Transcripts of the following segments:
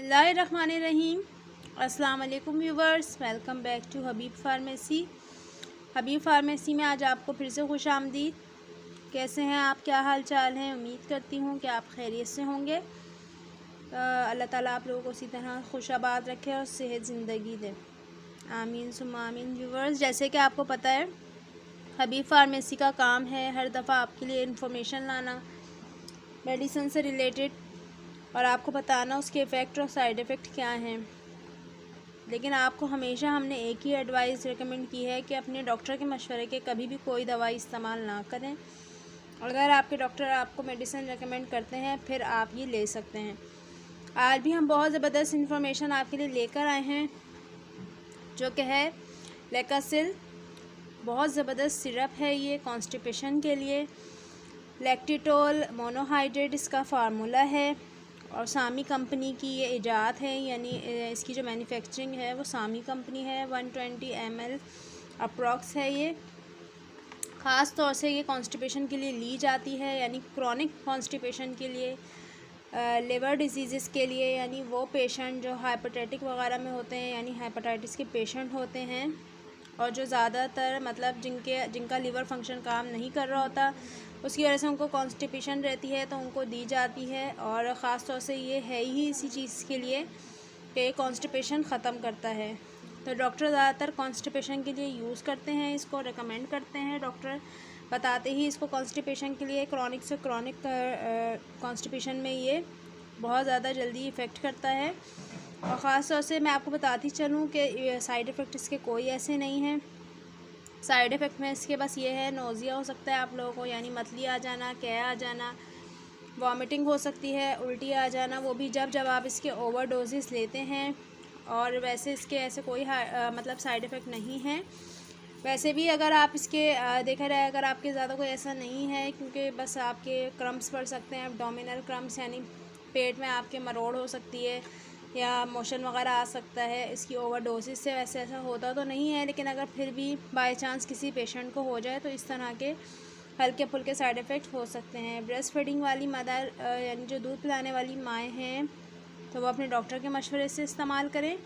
बिस्मिल्लाहिर्रहमानिर्रहीम। अस्सलाम वालेकुम viewers, welcome back to Habib pharmacy. Habib pharmacy में आज आपको फिर से खुश आमदीद। कैसे हैं आप, क्या हाल चाल हैं? उम्मीद करती हूँ कि आप खैरियत से होंगे। अल्लाह ताला आप लोगों को इसी तरह खुशाबाद रखे और सेहत ज़िंदगी दे, आमीन सुम्मा आमीन। व्यूवर्स, जैसे कि आपको पता है हबीब फार्मेसी का काम है हर दफ़ा आपके लिए इन्फॉर्मेशन लाना मेडिसिन से रिलेटेड और आपको बताना उसके इफ़ेक्ट और साइड इफ़ेक्ट क्या हैं। लेकिन आपको हमेशा हमने एक ही एडवाइस रिकमेंड की है कि अपने डॉक्टर के मशवरे के कभी भी कोई दवाई इस्तेमाल ना करें। अगर आपके डॉक्टर आपको मेडिसिन रिकमेंड करते हैं फिर आप ये ले सकते हैं। आज भी हम बहुत ज़बरदस्त इन्फॉर्मेशन आपके लिए लेकर आए हैं जो कि है लेकासिल। बहुत ज़बरदस्त सिरप है ये कॉन्स्टिपेशन के लिए। लैक्टिटोल मोनोहाइड्रेट इसका फार्मूला है और सामी कंपनी की ये इजाद है, यानी इसकी जो मैन्युफैक्चरिंग है वो सामी कंपनी है। 120 ml अप्रॉक्स है ये। ख़ास तौर से ये कॉन्स्टिपेशन के लिए ली जाती है, यानी क्रॉनिक कॉन्स्टिपेशन के लिए, लिवर डिजीज़ के लिए, यानी वो पेशेंट जो हाइपरटेटिक वगैरह में होते हैं, यानी हेपेटाइटिस के पेशेंट होते हैं और जो ज़्यादातर मतलब जिनका लिवर फंक्शन काम नहीं कर रहा होता, उसकी वजह से उनको कॉन्स्टिपेशन रहती है तो उनको दी जाती है। और ख़ास तौर से ये है ही इसी चीज़ के लिए कि कॉन्स्टिपेशन ख़त्म करता है। तो डॉक्टर ज़्यादातर कॉन्स्टिपेशन के लिए यूज़ करते हैं, इसको रेकमेंड करते हैं। डॉक्टर बताते ही इसको कॉन्स्टिपेशन के लिए, क्रॉनिक से क्रॉनिक कॉन्स्टिपेशन में ये बहुत ज़्यादा जल्दी इफ़ेक्ट करता है। और ख़ास तौर से मैं आपको बताती चलूँ कि साइड इफ़ेक्ट इसके कोई ऐसे नहीं हैं। साइड इफ़ेक्ट में इसके बस ये है, नोज़िया हो सकता है आप लोगों को, यानी मतली आ जाना, कै आ जाना, वॉमिटिंग हो सकती है, उल्टी आ जाना, वो भी जब आप इसके ओवर डोजेस लेते हैं। और वैसे इसके ऐसे कोई मतलब साइड इफ़ेक्ट नहीं है। वैसे भी अगर आप इसके देखा जाए, अगर आपके ज़्यादा कोई ऐसा नहीं है, क्योंकि बस आपके क्रम्स पड़ सकते हैं, एब्डोमिनल क्रम्स, यानी पेट में आपके मरोड़ हो सकती है या मोशन वगैरह आ सकता है इसकी ओवर डोजेस से। वैसे ऐसा होता तो नहीं है, लेकिन अगर फिर भी बाय चांस किसी पेशेंट को हो जाए तो इस तरह के हल्के फुल्के साइड इफ़ेक्ट हो सकते हैं। ब्रेस्ट फीडिंग वाली मदर, यानी जो दूध पिलाने वाली माएँ हैं, तो वो अपने डॉक्टर के मशवरे से इस्तेमाल करें।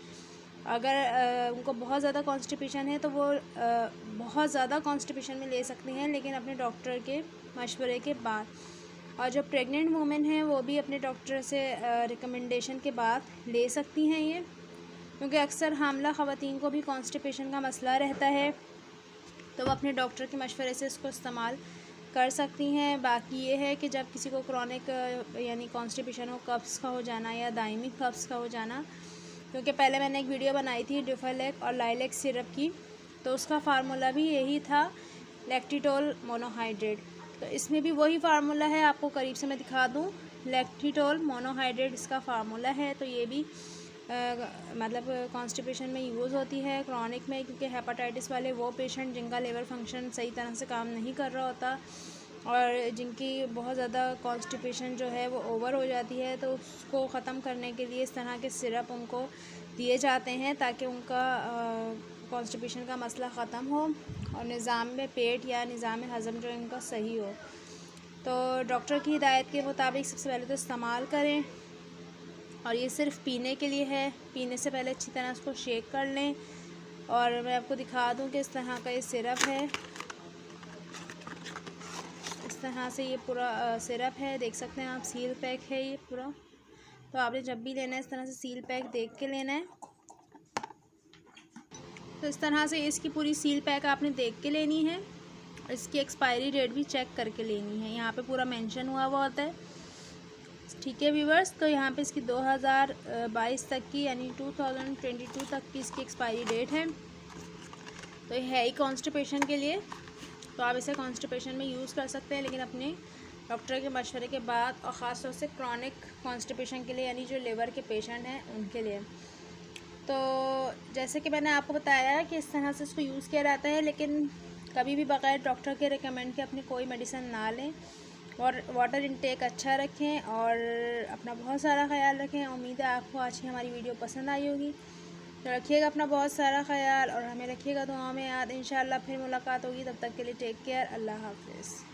अगर उनको बहुत ज़्यादा कॉन्स्टिपेशन है तो वो बहुत ज़्यादा कॉन्स्टिपेशन में ले सकती हैं, लेकिन अपने डॉक्टर के मशवरे के बाद। और जो प्रेग्नेंट वुमेन हैं वो भी अपने डॉक्टर से रिकमेंडेशन के बाद ले सकती हैं ये, क्योंकि अक्सर हामला ख़वातीन को भी कॉन्स्टिपेशन का मसला रहता है, तो वो अपने डॉक्टर के मशवरे से इसको इस्तेमाल कर सकती हैं। बाकी ये है कि जब किसी को क्रॉनिक यानी कॉन्स्टिपेशन हो, कफ्स का हो जाना या दायमी कफ्स का हो जाना, क्योंकि पहले मैंने एक वीडियो बनाई थी ड्यूफलेक और लाइलेक सिरप की, तो उसका फार्मूला भी यही था, लैक्टिटोल मोनोहाइड्रेट। तो इसमें भी वही फार्मूला है, आपको करीब से मैं दिखा दूँ। लैक्टिटोल मोनोहाइड्रेट इसका फार्मूला है। तो ये भी मतलब कॉन्स्टिपेशन में यूज़ होती है, क्रॉनिक में, क्योंकि हेपेटाइटिस वाले वो पेशेंट जिनका लिवर फंक्शन सही तरह से काम नहीं कर रहा होता और जिनकी बहुत ज़्यादा कॉन्स्टिपेशन जो है वो ओवर हो जाती है, तो उसको ख़त्म करने के लिए इस तरह के सिरप उनको दिए जाते हैं ताकि उनका कॉन्स्टिपेशन का मसला ख़त्म हो और निज़ाम में पेट या निज़ाम हज़म जो इनका सही हो। तो डॉक्टर की हिदायत के मुताबिक सबसे पहले तो इस्तेमाल करें। और ये सिर्फ पीने के लिए है, पीने से पहले अच्छी तरह उसको शेक कर लें। और मैं आपको दिखा दूं कि इस तरह का ये सिरप है, इस तरह से ये पूरा सिरप है, देख सकते हैं आप, सील पैक है ये पूरा। तो आपने जब भी लेना है इस तरह से सील पैक देख के लेना है। तो इस तरह से इसकी पूरी सील पैक आपने देख के लेनी है, इसकी एक्सपायरी डेट भी चेक करके लेनी है, यहाँ पे पूरा मेंशन हुआ हुआ होता है। ठीक है व्यूवर्स, तो यहाँ पे इसकी 2022 तक की, यानी 2022 तक की इसकी एक्सपायरी डेट है। तो ये है ही कॉन्स्टिपेशन के लिए, तो आप इसे कॉन्स्टिपेशन में यूज़ कर सकते हैं, लेकिन अपने डॉक्टर के मशवरे के बाद, और ख़ास तौर से क्रॉनिक कॉन्स्टिपेशन के लिए, यानी जो लिवर के पेशेंट हैं उनके लिए। तो जैसे कि मैंने आपको बताया कि इस तरह से इसको यूज़ किया जाता है, लेकिन कभी भी बग़ैर डॉक्टर के रिकमेंड के अपनी कोई मेडिसिन ना लें। और वाटर इंटेक अच्छा रखें और अपना बहुत सारा ख्याल रखें। उम्मीद है आपको आज की हमारी वीडियो पसंद आई होगी। तो रखिएगा अपना बहुत सारा ख्याल और हमें रखिएगा दुआओं में याद। इंशाअल्लाह फिर मुलाकात होगी, तब तक के लिए टेक केयर, अल्लाह हाफ़िज़।